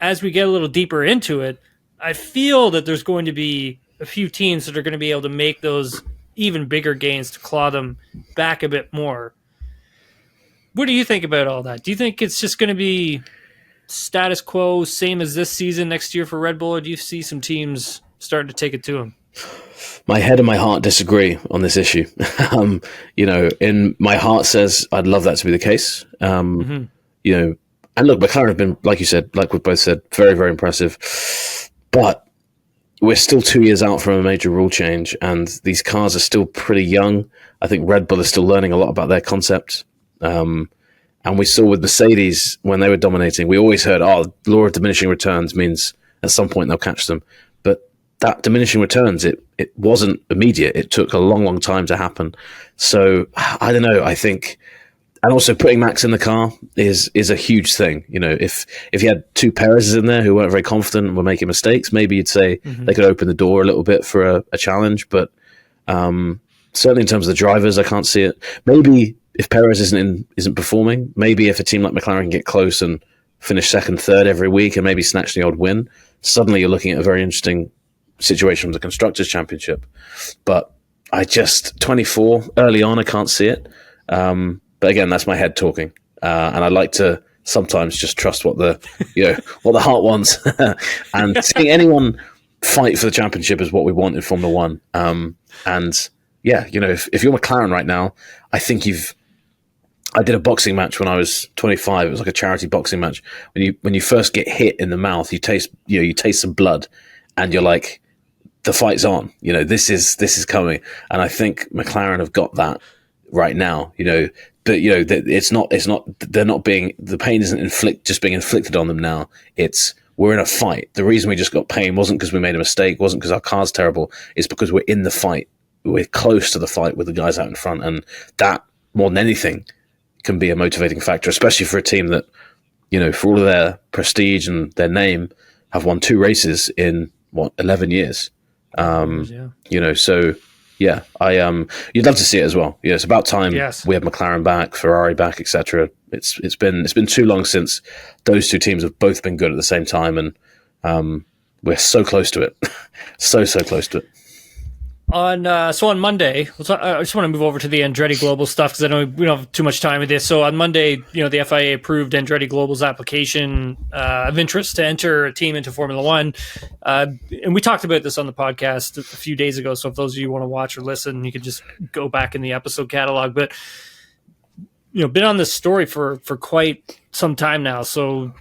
as we get a little deeper into it, I feel that there's going to be a few teams that are going to be able to make those even bigger gains to claw them back a bit more. What do you think about all that? Do you think it's just going to be status quo, same as this season next year for Red Bull, or do you see some teams starting to take it to them? My head and my heart disagree on this issue. In my heart says I'd love that to be the case. And look, McLaren have been, like you said, like we've both said, very, very impressive. But we're still 2 years out from a major rule change, and these cars are still pretty young. I think Red Bull is still learning a lot about their concept. And we saw with Mercedes, when they were dominating, we always heard, law of diminishing returns means at some point they'll catch them. But that diminishing returns, it wasn't immediate. It took a long, long time to happen. So I don't know. I think, and also putting Max in the car is a huge thing. If you had two Perez's in there who weren't very confident and were making mistakes, maybe you'd say they could open the door a little bit for a challenge. But certainly in terms of the drivers, I can't see it. Maybe if Perez isn't performing, maybe if a team like McLaren can get close and finish second, third every week and maybe snatch the odd win, suddenly you're looking at a very interesting situation from the Constructors' Championship. But 24, early on, I can't see it. But again, that's my head talking. And I like to sometimes just trust what the heart wants. And seeing anyone fight for the championship is what we want in Formula One. And yeah, if you're McLaren right now, I think I did a boxing match when I was 25. It was like a charity boxing match. When you first get hit in the mouth, you taste some blood, and you're like, the fight's on. This is coming. And I think McLaren have got that right now. But the pain isn't just being inflicted on them now. It's, we're in a fight. The reason we just got pain wasn't because we made a mistake, wasn't because our car's terrible. It's because we're in the fight. We're close to the fight with the guys out in front, and that, more than anything, can be a motivating factor, especially for a team that, for all of their prestige and their name, have won 2 races in 11 years. So yeah, you'd love to see it as well. It's about time. Yes. We have McLaren back, Ferrari back, etc. It's been too long since those 2 teams have both been good at the same time, and we're so close to it, so close to it. On Monday, I just want to move over to the Andretti Global stuff because I know we don't have too much time with this. So on Monday, the FIA approved Andretti Global's application of interest to enter a team into Formula One, and we talked about this on the podcast a few days ago. So if those of you want to watch or listen, you can just go back in the episode catalog. But been on this story for quite some time now, so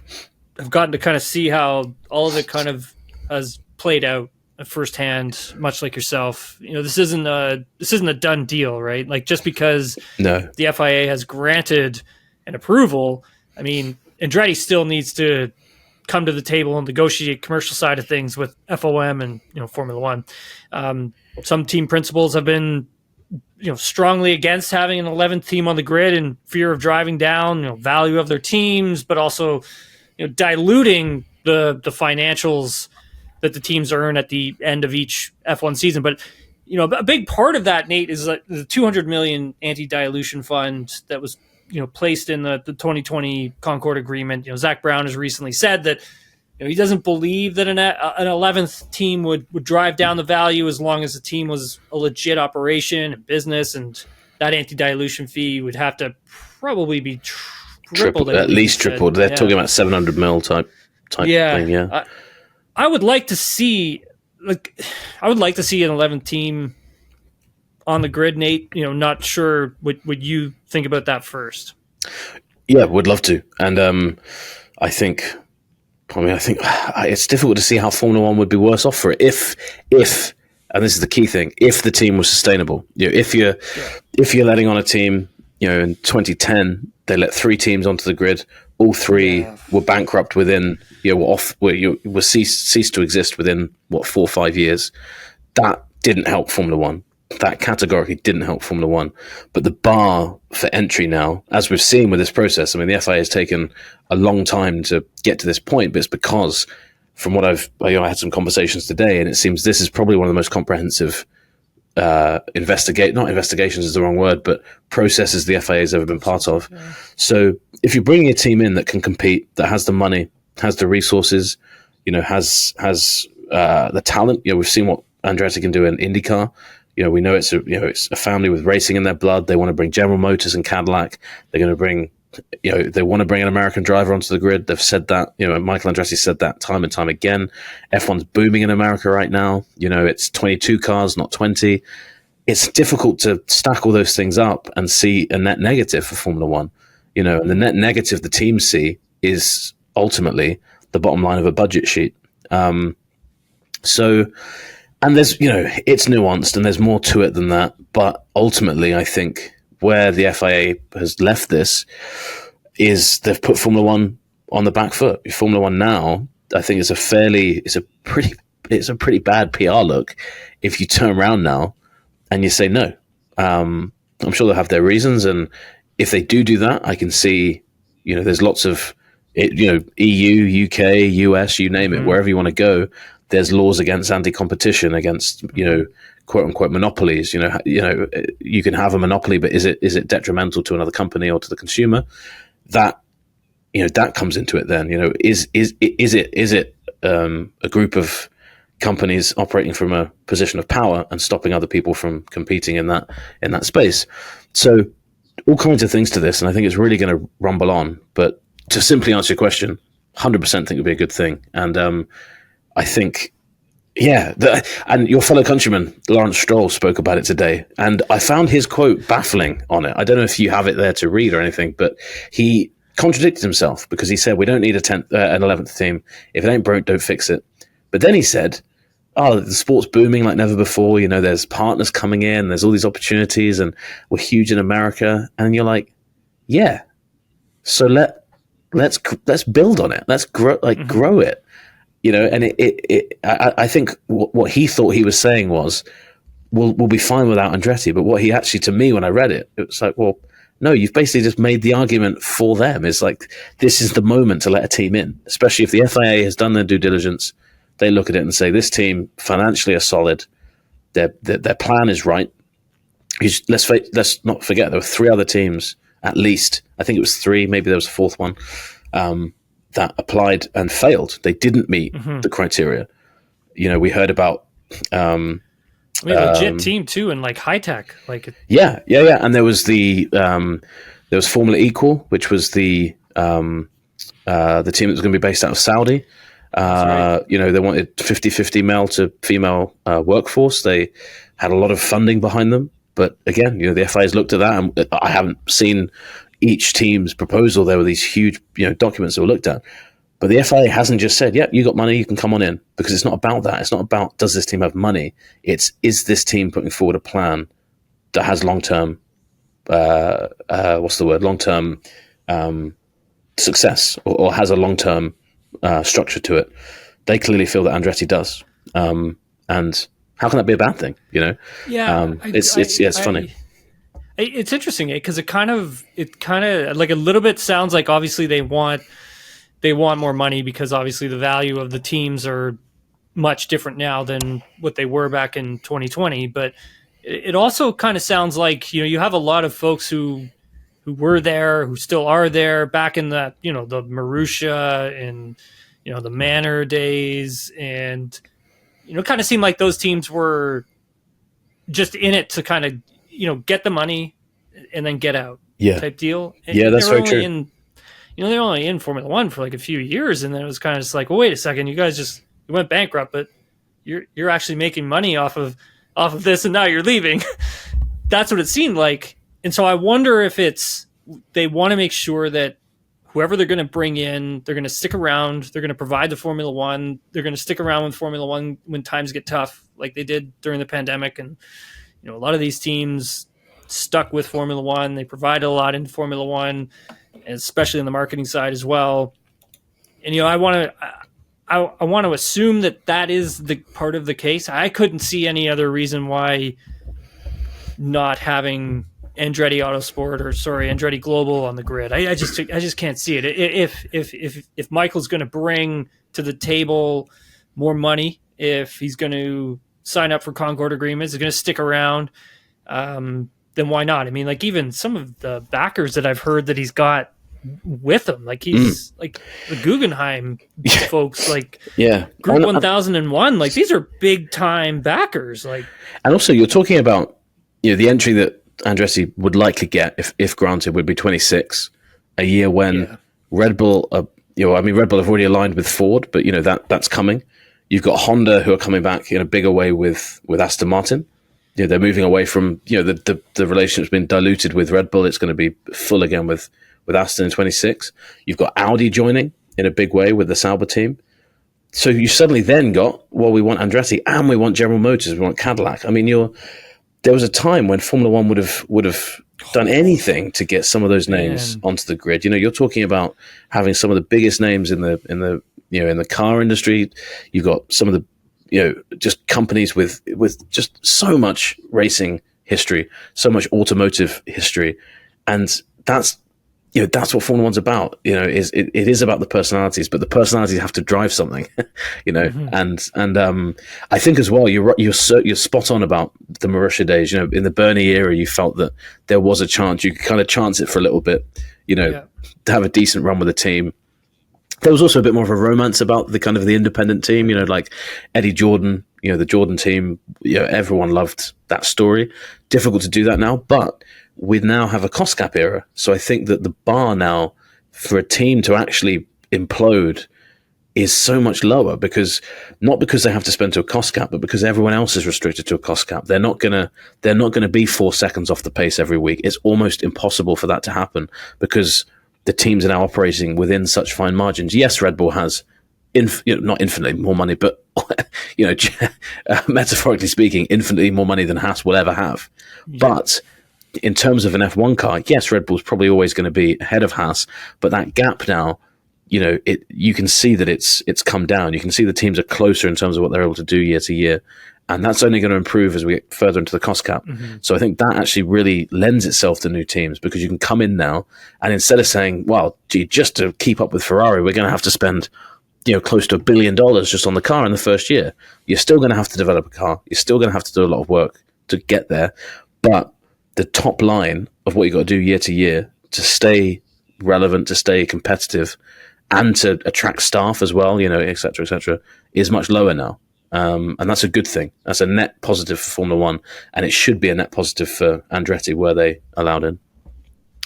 I've gotten to kind of see how all of it kind of has played out firsthand, much like yourself. This isn't a done deal, right? Like, just because the FIA has granted an approval, I mean, Andretti still needs to come to the table and negotiate commercial side of things with FOM and Formula One. Some team principals have been strongly against having an 11th team on the grid in fear of driving down value of their teams, but also diluting the financials that the teams earn at the end of each F1 season. But, a big part of that, Nate, is the $200 million anti-dilution fund that was, placed in the 2020 Concord Agreement. Zach Brown has recently said that he doesn't believe that an 11th team would drive down the value as long as the team was a legit operation and business, and that anti-dilution fee would have to probably be tripled. At least tripled. They're talking about 700 mil type thing. Yeah. I would like to see an 11th team on the grid, Nate. Not sure what you think about that first. Yeah, would love to. And I think it's difficult to see how Formula One would be worse off for it if, and this is the key thing, if the team was sustainable. If you're letting on a team, in 2010 they let 3 teams onto the grid. All 3 were bankrupt within, ceased to exist within 4 or 5 years. That didn't help Formula One. That categorically didn't help Formula One. But the bar for entry now, as we've seen with this process, I mean, the FIA has taken a long time to get to this point, but it's because, from what I had some conversations today, and it seems this is probably one of the most comprehensive not investigations is the wrong word, but processes the FIA has ever been part of. Yeah. So if you're bringing a team in that can compete, that has the money, has the resources, has the talent, we've seen what Andretti can do in IndyCar. We know it's a family with racing in their blood. They want to bring General Motors and Cadillac. They're going to bring, they want to bring an American driver onto the grid. They've said that, Michael Andretti said that time and time again. F1's booming in America right now. It's 22 cars, not 20. It's difficult to stack all those things up and see a net negative for Formula One. And the net negative the teams see is ultimately the bottom line of a budget sheet. And there's, it's nuanced and there's more to it than that. But ultimately, I think where the FIA has left this is they've put Formula One on the back foot. Formula One now, I think, it's a pretty bad PR look if you turn around now and you say no. I'm sure they'll have their reasons, and if they do that, I can see, there's lots of, EU, UK, US, you name it, wherever you want to go. There's laws against anti-competition, against quote unquote monopolies. You can have a monopoly, but is it detrimental to another company or to the consumer? That comes into it. Then is it a group of companies operating from a position of power and stopping other people from competing in that space? So all kinds of things to this, and I think it's really going to rumble on. But to simply answer your question, 100% think it would be a good thing, and I think Yeah, and your fellow countryman Lawrence Stroll spoke about it today, and I found his quote baffling on it. I don't know if you have it there to read or anything, but he contradicted himself because he said we don't need an 11th team. If it ain't broke, don't fix it. But then he said, "Oh, the sport's booming like never before. You know, there's partners coming in, there's all these opportunities, and we're huge in America." And you're like, "Yeah, so let's build on it. Let's grow it." You know, and I think what he thought he was saying was, we'll be fine without Andretti. But what he actually, to me, when I read it, it was like, well, no, you've basically just made the argument for them. It's like, this is the moment to let a team in, especially if the FIA has done their due diligence. They look at it and say, this team financially are solid. Their plan is right. Let's not forget, there were 3 other teams, at least. I think it was 3, maybe there was a 4th one, that applied and failed. They didn't meet the criteria. You know, we heard about legit team too, and like high tech, like yeah. And there was there was Formula Equal, which was the team that was going to be based out of Saudi. Right. You know, they wanted 50-50 male to female workforce. They had a lot of funding behind them, but again, you know, the FIA's looked at that, and I haven't seen each team's proposal. There were these huge, you know, documents that were looked at, but the FIA hasn't just said, "Yep, you got money, you can come on in," because it's not about that. It's not about, does this team have money? It's, is this team putting forward a plan that has long-term, long-term success, or has a long-term structure to it. They clearly feel that Andretti does, and how can that be a bad thing? You know, it's funny. It's interesting because it kind of like a little bit sounds like obviously they want more money because obviously the value of the teams are much different now than what they were back in 2020. But it also kind of sounds like, you know, you have a lot of folks who were there, who still are there back in that, you know, the Marussia and, you know, the Manor days, and, you know, kind of seemed like those teams were just in it to kind of, you know, get the money and then get out, type deal. And that's very true. You know, they're only in Formula One for like a few years, and then it was kind of just like, well, wait a second, you guys you went bankrupt, but you're actually making money off of this, and now you're leaving. That's what it seemed like. And so I wonder if they want to make sure that whoever they're going to bring in, they're going to stick around, they're going to provide the Formula One, they're going to stick around with Formula One when times get tough, like they did during the pandemic. And, you know, a lot of these teams stuck with Formula One. They provided a lot in Formula One, especially on the marketing side as well. And, you know, I want to assume that is the part of the case. I couldn't see any other reason why not having Andretti Andretti Global on the grid. I just can't see it. If Michael's going to bring to the table more money, if he's going to sign up for Concord agreements, he's going to stick around, then why not? I mean, like, even some of the backers that I've heard that he's got with him, like he's like the Guggenheim folks, like Group 1001, like these are big time backers. Like, and also you're talking about, you know, the entry that Andretti would likely get, if granted, would be 26, a year when Red Bull, Red Bull have already aligned with Ford, but, you know, that's coming. You've got Honda, who are coming back in a bigger way with Aston Martin. You know, they're moving away from, you know, the relationship's been diluted with Red Bull. It's going to be full again with Aston in 26. You've got Audi joining in a big way with the Sauber team. So you suddenly then got, well, we want Andretti and we want General Motors, we want Cadillac. I mean, there was a time when Formula One would have done anything to get some of those names onto the grid. You know, you're talking about having some of the biggest names in the car industry. You've got some of the, you know, just companies with just so much racing history, so much automotive history, and that's what Formula One's about. You know, it is about the personalities, but the personalities have to drive something. You know, and I think as well, you're spot on about the Marussia days. You know, in the Bernie era, you felt that there was a chance you could kind of chance it for a little bit. You know, to have a decent run with the team. There was also a bit more of a romance about the kind of the independent team. You know, like Eddie Jordan. You know, the Jordan team. You know, everyone loved that story. Difficult to do that now, but we now have a cost cap era. So I think that the bar now for a team to actually implode is so much lower, because not because they have to spend to a cost cap, but because everyone else is restricted to a cost cap. They're not gonna be 4 seconds off the pace every week. It's almost impossible for that to happen because the teams are now operating within such fine margins. Yes, Red Bull has not infinitely more money, but metaphorically speaking, infinitely more money than Haas will ever have. Yeah. But in terms of an F1 car, yes, Red Bull's probably always going to be ahead of Haas, but that gap now, you can see that it's come down. You can see the teams are closer in terms of what they're able to do year to year, and that's only going to improve as we get further into the cost cap. Mm-hmm. So I think that actually really lends itself to new teams, because you can come in now and instead of saying, well, gee, just to keep up with Ferrari, we're going to have to spend close to $1 billion just on the car in the first year. You're still going to have to develop a car. You're still going to have to do a lot of work to get there. But the top line of what you got to do year to year to stay relevant, to stay competitive, and to attract staff as well, et cetera, is much lower now. And that's a good thing. That's a net positive for Formula One, and it should be a net positive for Andretti, where they allowed in.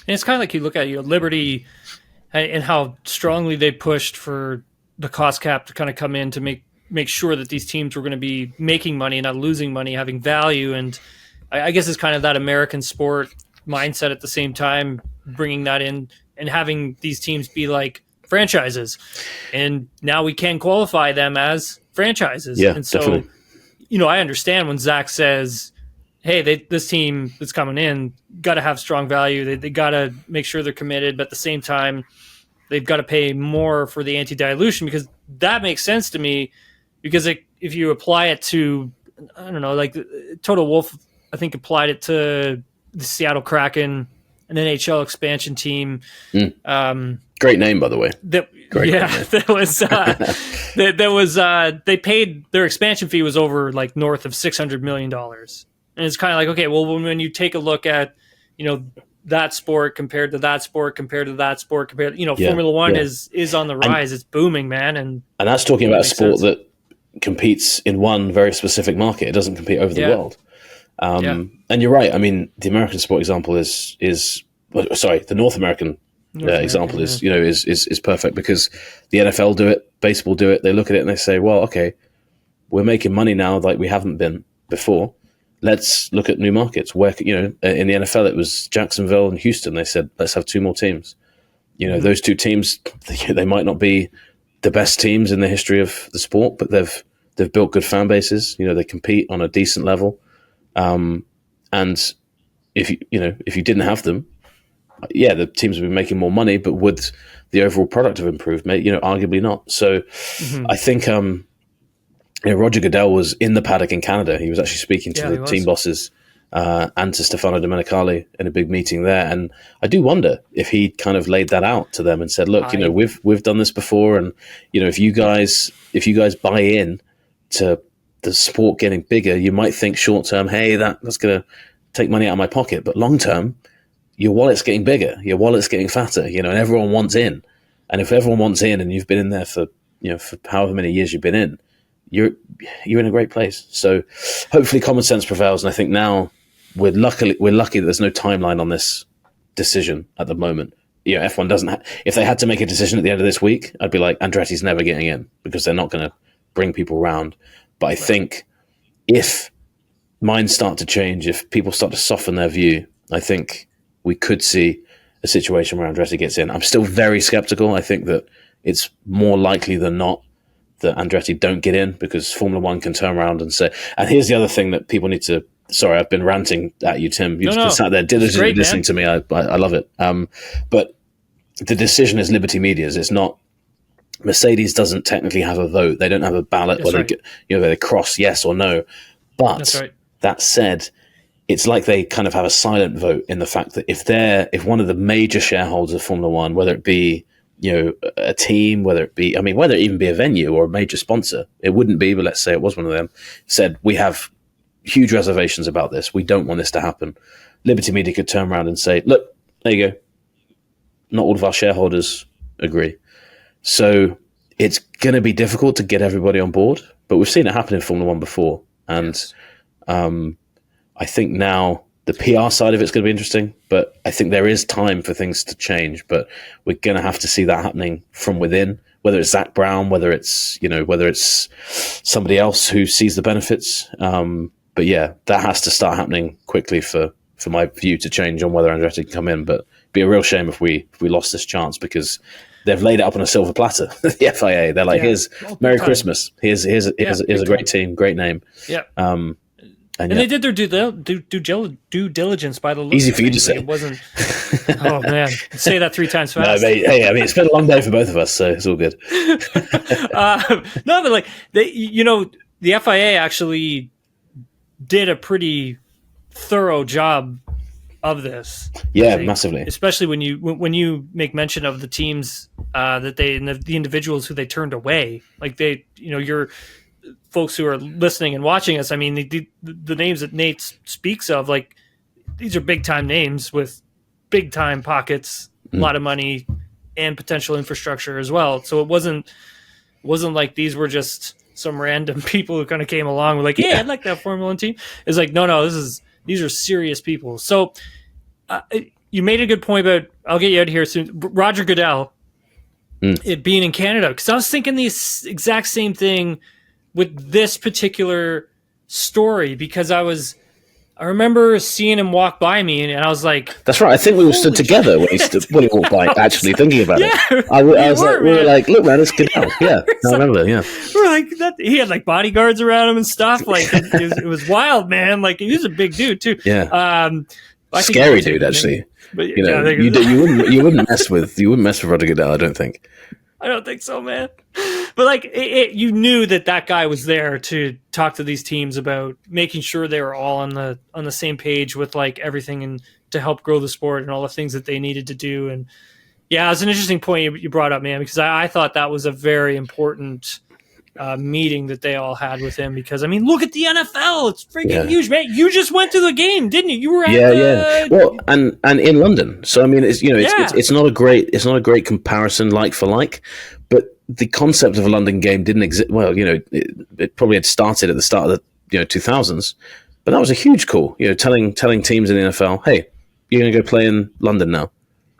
And it's kind of like you look at Liberty and how strongly they pushed for the cost cap to kind of come in to make sure that these teams were going to be making money and not losing money, having value. And I guess it's kind of that American sport mindset at the same time, bringing that in and having these teams be like franchises. And now we can qualify them as franchises. Yeah, and so, definitely. I understand when Zach says, hey, this team that's coming in got to have strong value. They got to make sure they're committed, but at the same time, they've got to pay more for the anti-dilution, because that makes sense to me. Because if you apply it to, I don't know, like Toto Wolff, I think applied it to the Seattle Kraken, an NHL expansion team. Great name, by the way. Great name. They paid, their expansion fee was over like north of $600 million. And it's kind of like, okay, well, when you take a look at, that sport compared to that sport, Formula One is on the rise. It's booming, man. And that's talking about a sport that competes in one very specific market. It doesn't compete over the world. And you're right. I mean, the American sport example the North American example is perfect, because the NFL do it, baseball do it. They look at it and they say, well, okay, we're making money now like we haven't been before. Let's look at new markets. Where, in the NFL, it was Jacksonville and Houston. They said, let's have 2 more teams. Those 2 teams, they might not be the best teams in the history of the sport, but they've built good fan bases. They compete on a decent level. And if you didn't have them, the teams would be making more money, but would the overall product have improved? Arguably not. So I think Roger Goodell was in the paddock in Canada. He was actually speaking to the team bosses and to Stefano Domenicali in a big meeting there. And I do wonder if he kind of laid that out to them and said, look, we've done this before, and if you guys buy in to the sport getting bigger, you might think short term, hey, that's going to take money out of my pocket, but long term, your wallet's getting bigger, your wallet's getting fatter, and everyone wants in. And if everyone wants in, and you've been in there for however many years you've been in, you're in a great place. So hopefully common sense prevails, and I think now we're lucky that there's no timeline on this decision at the moment. F1 doesn't. If they had to make a decision at the end of this week, I'd be like, Andretti's never getting in, because they're not going to bring people around. But I think if minds start to change, if people start to soften their view, I think we could see a situation where Andretti gets in. I'm still very skeptical. I think that it's more likely than not that Andretti don't get in, because Formula One can turn around and say, and here's the other thing that people need to, sorry, I've been ranting at you, Tim. You've been sat there diligently listening to me. I love it. But the decision is Liberty Media's. It's not, Mercedes doesn't technically have a vote. They don't have a ballot where they cross yes or no. But that said, it's like they kind of have a silent vote in the fact that if one of the major shareholders of Formula One, whether it be a team, whether it even be a venue or a major sponsor, it wouldn't be, but let's say it was one of them, said, we have huge reservations about this. We don't want this to happen. Liberty Media could turn around and say, look, there you go. Not all of our shareholders agree. So it's going to be difficult to get everybody on board, but we've seen it happen in Formula One before. And I think now the PR side of it's going to be interesting, but I think there is time for things to change, but we're going to have to see that happening from within. whether it's Zach Brown, whether it's somebody else who sees the benefits. But yeah, that has to start happening quickly for my view to change on whether Andretti can come in. But it'd be a real shame if we lost this chance, because they've laid it up on a silver platter. The FIA, they're like, here's Merry Christmas. Here's a great team, great name. Yeah. And they did their due diligence by the looks. Easy for you to say. It wasn't. Oh man, say that 3 times fast. No, mate, hey, I mean, it's been a long day for both of us, so it's all good. No, but like the FIA actually did a pretty thorough job of this. Yeah, massively. Especially when you make mention of the teams that they and the individuals who they turned away. Like your folks who are listening and watching us. I mean, the names that Nate speaks of, like, these are big time names with big time pockets, a lot of money, and potential infrastructure as well. So it wasn't like these were just some random people who kind of came along with like, yeah, I'd like that Formula One team. It's like, no, these are serious people. So you made a good point about, I'll get you out of here soon, Roger Goodell, it being in Canada. Because I was thinking the exact same thing with this particular story, because I remember seeing him walk by me, and I was like, "That's right." I think we stood together when he walked by, actually thinking about it. We were like, "Look, man, it's Goodell." Yeah, I remember. Yeah, we were like, he had like bodyguards around him and stuff. Like it was wild, man. Like he was a big dude too. Yeah, scary dude, actually. But you wouldn't mess with Roger Goodell, I don't think. I don't think so, man. But like, you knew that guy was there to talk to these teams about making sure they were all on the same page with like everything, and to help grow the sport and all the things that they needed to do. And yeah, it's an interesting point you brought up, man, because I thought that was a very important meeting that they all had with him. Because I mean, look at the NFL; it's freaking huge, man. You just went to the game, didn't you? You were at Well, and in London. So I mean, it's not a great comparison like for like, but the concept of a London game didn't exist. Well, it probably had started at the start of the 2000s, but that was a huge call. Telling teams in the NFL, hey, you're going to go play in London now.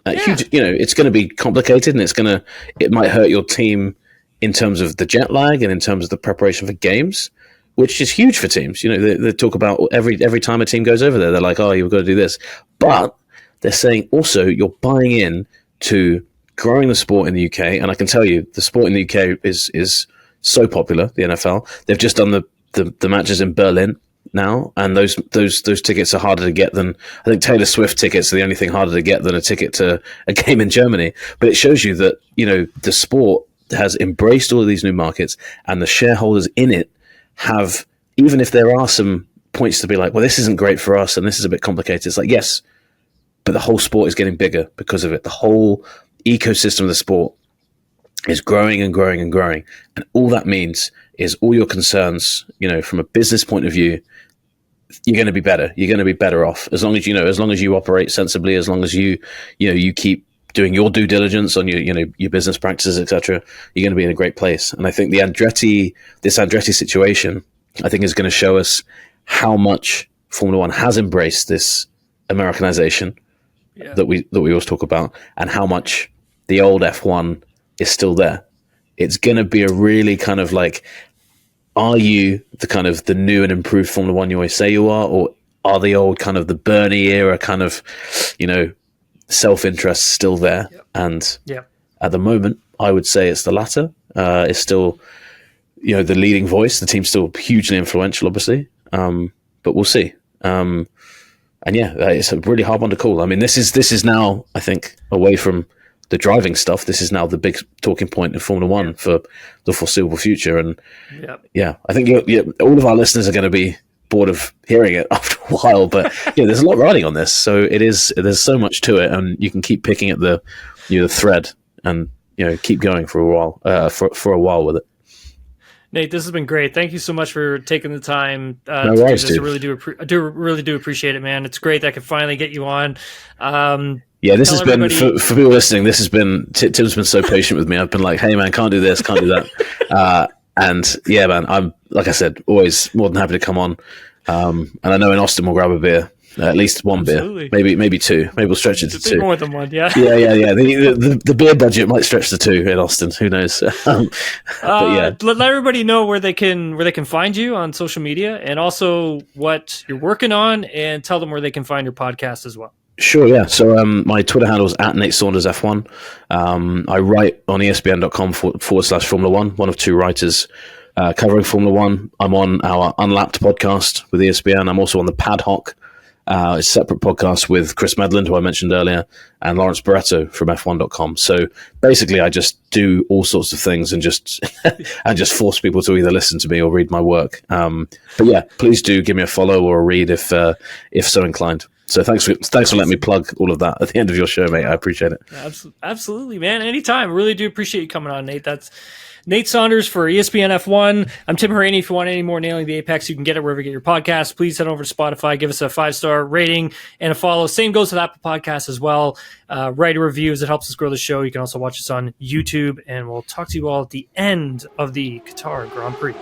Huge. It's going to be complicated, and it might hurt your team in terms of the jet lag and in terms of the preparation for games, which is huge for teams. They talk about every time a team goes over there, they're like, oh, you've got to do this. But they're saying also you're buying in to growing the sport in the UK. And I can tell you, the sport in the UK is so popular, the NFL. They've just done the matches in Berlin now, and those tickets are harder to get than, I think Taylor Swift tickets are the only thing harder to get than a ticket to a game in Germany. But it shows you that, the sport has embraced all of these new markets, and the shareholders in it have, even if there are some points to be like, well, this isn't great for us and this is a bit complicated. It's like, yes, but the whole sport is getting bigger because of it. The whole ecosystem of the sport is growing and growing and growing. And all that means is all your concerns, from a business point of view, you're going to be better. You're going to be better off as long as you operate sensibly, as long as you keep doing your due diligence on your business practices, etc. You're going to be in a great place. And I think this Andretti situation, I think, is going to show us how much Formula One has embraced this Americanization that we always talk about, and how much the old F1 is still there. It's going to be a really kind of like, are you the new and improved Formula One you always say you are, or are the old kind of the Bernie era kind of, self-interest still there? And at the moment, I would say it's the latter. It's still, the leading voice. The team's still hugely influential, obviously, but we'll see. And it's a really hard one to call. I mean, this is now, I think, away from the driving stuff. This is now the big talking point in Formula One for the foreseeable future. And I think all of our listeners are going to be bored of hearing it after a while, but there's a lot riding on this, so there's so much to it, and you can keep picking at the thread and keep going for a while for a while with it. Nate, this has been great. Thank you so much for taking the time no worries, to do this. I really do appreciate it, man. It's great that I could finally get you on. This has been, for people listening, this has been, Tim's been so patient with me. I've been like, hey man, can't do this, can't do that. And yeah, man, I'm, like I said, always more than happy to come on. And I know in Austin we'll grab a beer At least one Absolutely. beer, maybe two. Maybe we'll stretch it to two. More than one, yeah. Yeah. The beer budget might stretch to two in Austin. Who knows? But yeah, let everybody know where they can find you on social media, and also what you're working on, and tell them where they can find your podcast as well. Sure, yeah. So my Twitter handle is @NateSaundersF1. I write on ESPN.com/Formula One, one of two writers covering Formula One. I'm on our Unlapped podcast with ESPN. I'm also on the Padhock, a separate podcast with Chris Medland, who I mentioned earlier, and Lawrence Barretto from F1.com. So basically, I just do all sorts of things and just force people to either listen to me or read my work. But yeah, please do give me a follow or a read if so inclined. So thanks for letting me plug all of that at the end of your show, mate. I appreciate it. Absolutely, man. Anytime. I really do appreciate you coming on, Nate. That's Nate Saunders for ESPN F1. I'm Tim Hauraney. If you want any more Nailing the Apex, you can get it wherever you get your podcasts. Please head over to Spotify, give us a 5-star rating and a follow. Same goes with Apple Podcasts as well. Write a review as it helps us grow the show. You can also watch us on YouTube, and we'll talk to you all at the end of the Qatar Grand Prix.